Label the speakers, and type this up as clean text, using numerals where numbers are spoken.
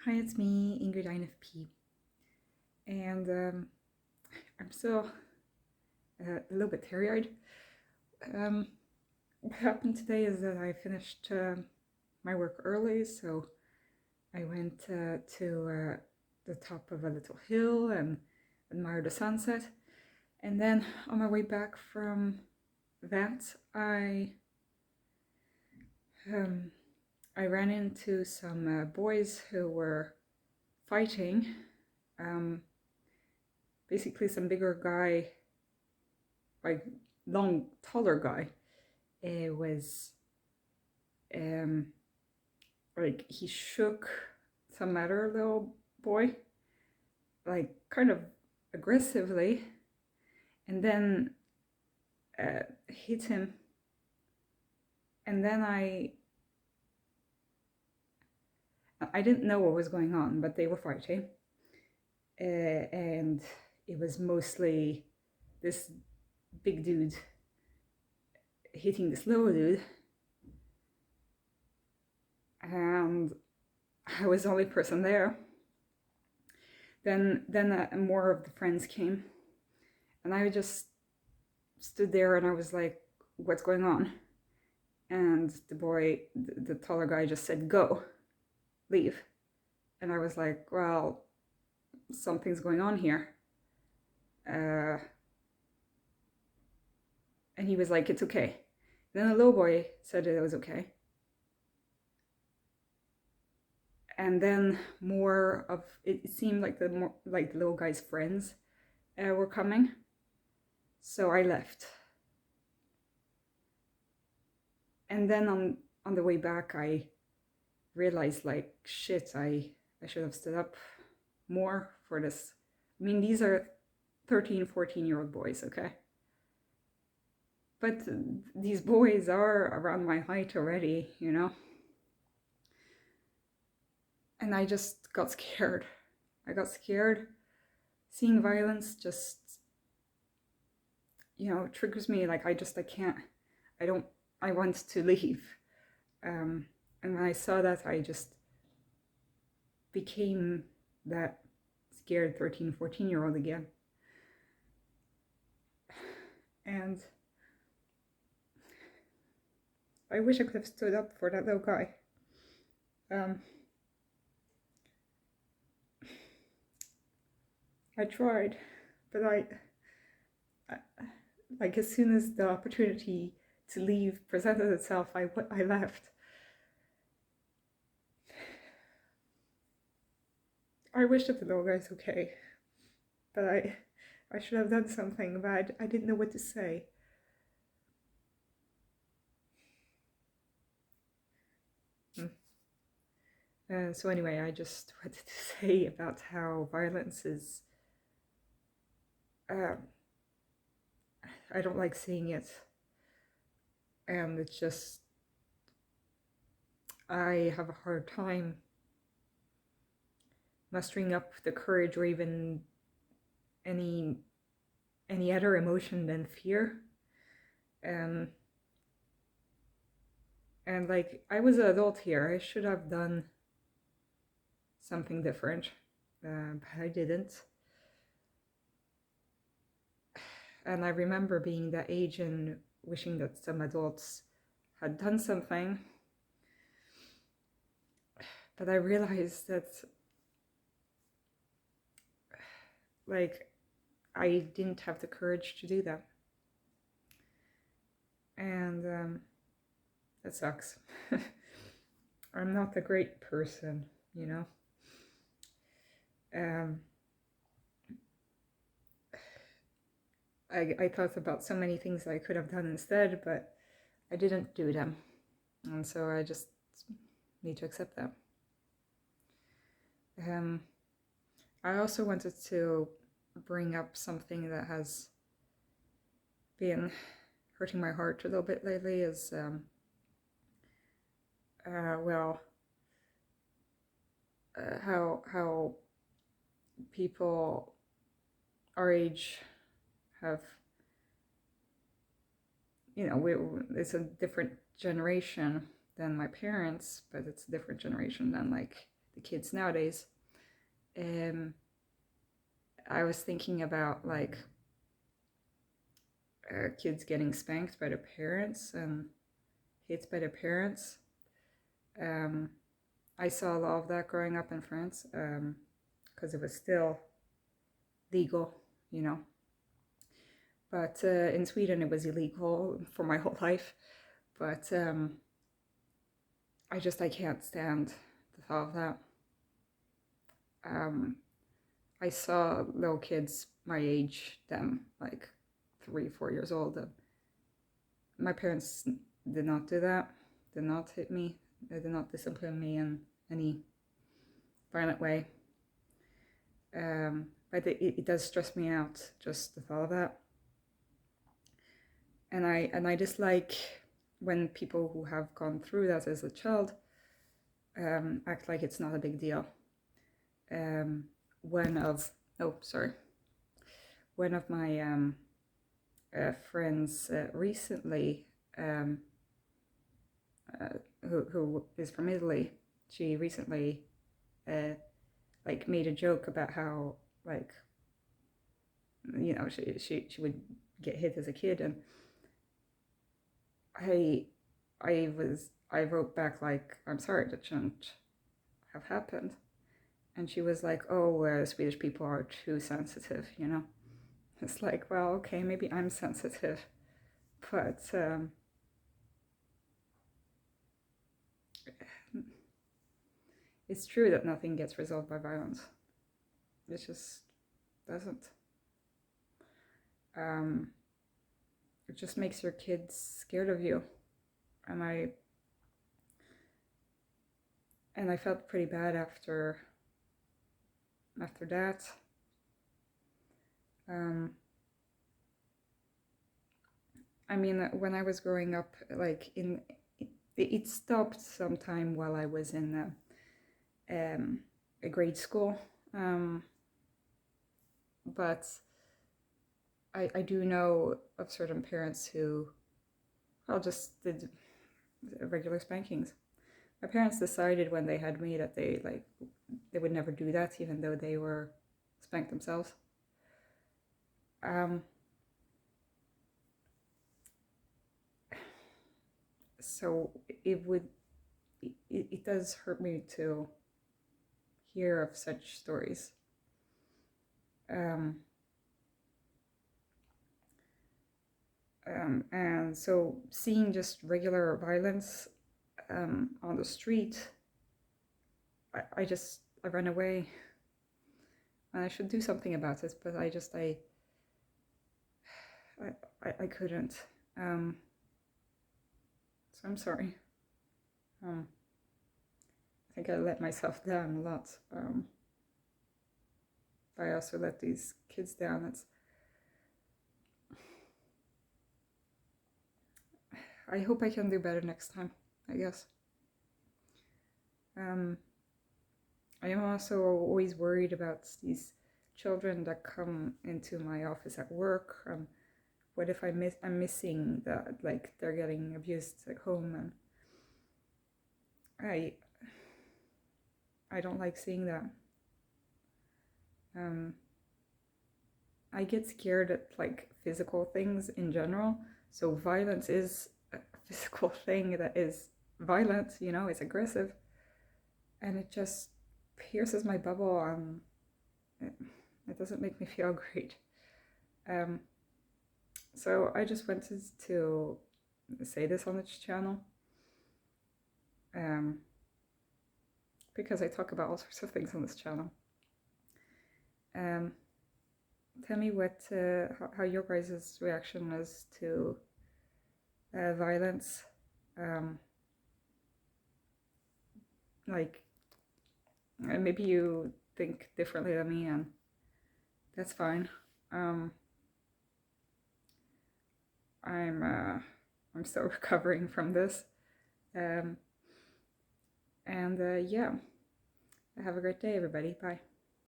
Speaker 1: Hi, it's me, Ingrid INFP, and I'm still a little bit teary-eyed. Um, what happened today is that I finished my work early, so I went to the top of a little hill and admired the sunset. And then on my way back from that, um, I ran into some boys who were fighting. Um, Basically, some bigger guy, like long, taller guy, was like he shook some other little boy, like kind of aggressively, and then hit him. And then I didn't know what was going on, but they were fighting, and it was mostly this big dude hitting this little dude, and I was the only person there. Then more of the friends came, and I just stood there and I was like, "What's going on?" And the boy, the taller guy, just said, "Go, leave." And I was like, "Well, something's going on here." Uh, and he was like, "It's okay." Then the little boy said it was okay. And then more of it seemed like the little guy's friends were coming, so I left. And then on the way back, I realized, like, shit, I should have stood up more for this. I mean, these are 13, 14-year-old boys, okay? But these boys are around my height already, you know? And I just got scared. I got scared. Seeing violence just, triggers me. Like, I can't, I want to leave. And when I saw that, I just became that scared 13, 14-year-old again. And I wish I could have stood up for that little guy. I tried, but I like, as soon as the opportunity to leave presented itself, I left. I wish that the little guy's okay, but I should have done something, but I didn't know what to say. So anyway, I just wanted to say about how violence is, I don't like seeing it, and it's just, I have a hard time mustering up the courage or even any other emotion than fear. And like, I was an adult here, I should have done something different, but I didn't. And I remember being that age and wishing that some adults had done something. But I realized that, like, I didn't have the courage to do that. And that sucks. I'm not a great person, you know? I thought about so many things I could have done instead, but I didn't do them. And so I just need to accept that. I also wanted to bring up something that has been hurting my heart a little bit lately is, how people our age have, it's a different generation than my parents, but it's a different generation than, like, the kids nowadays. I was thinking about like kids getting spanked by their parents and hit by their parents. I saw a lot of that growing up in France because it was still legal, you know. But in Sweden, it was illegal for my whole life. But I can't stand the thought of that. I saw little kids my age, them like 3, 4 years old. My parents did not do that, did not hit me, they did not discipline me in any violent way. But it does stress me out, just the thought of that. And I dislike when people who have gone through that as a child act like it's not a big deal. One of my friends recently, who is from Italy, she recently like made a joke about how, like, you know, she would get hit as a kid, and I wrote back like, I'm sorry, that shouldn't have happened. And she was like, oh, Swedish people are too sensitive, you know. It's like, well, okay, maybe I'm sensitive, but it's true that nothing gets resolved by violence. It just doesn't. It just makes your kids scared of you, and I felt pretty bad after that. I mean, when I was growing up, like it stopped sometime while I was in a grade school, but I do know of certain parents who, well, just did regular spankings. My parents decided when they had me that they would never do that, even though they were spanked themselves. So it does hurt me to hear of such stories. And so seeing just regular violence on the street, I run away, and I should do something about it, but I couldn't. So I'm sorry. I think I let myself down a lot. But I also let these kids down. I hope I can do better next time, I guess. I am also always worried about these children that come into my office at work. What if I'm missing that, like they're getting abused at home, and I don't like seeing that. I get scared at like physical things in general. So violence is a physical thing that is violent, you know, it's aggressive. And it just pierces my bubble, and it doesn't make me feel great. So I just wanted to say this on this channel. Because I talk about all sorts of things on this channel. Tell me how your guys' reaction is to violence. Like, maybe you think differently than me, and that's fine. I'm still recovering from this. And yeah, have a great day, everybody. Bye.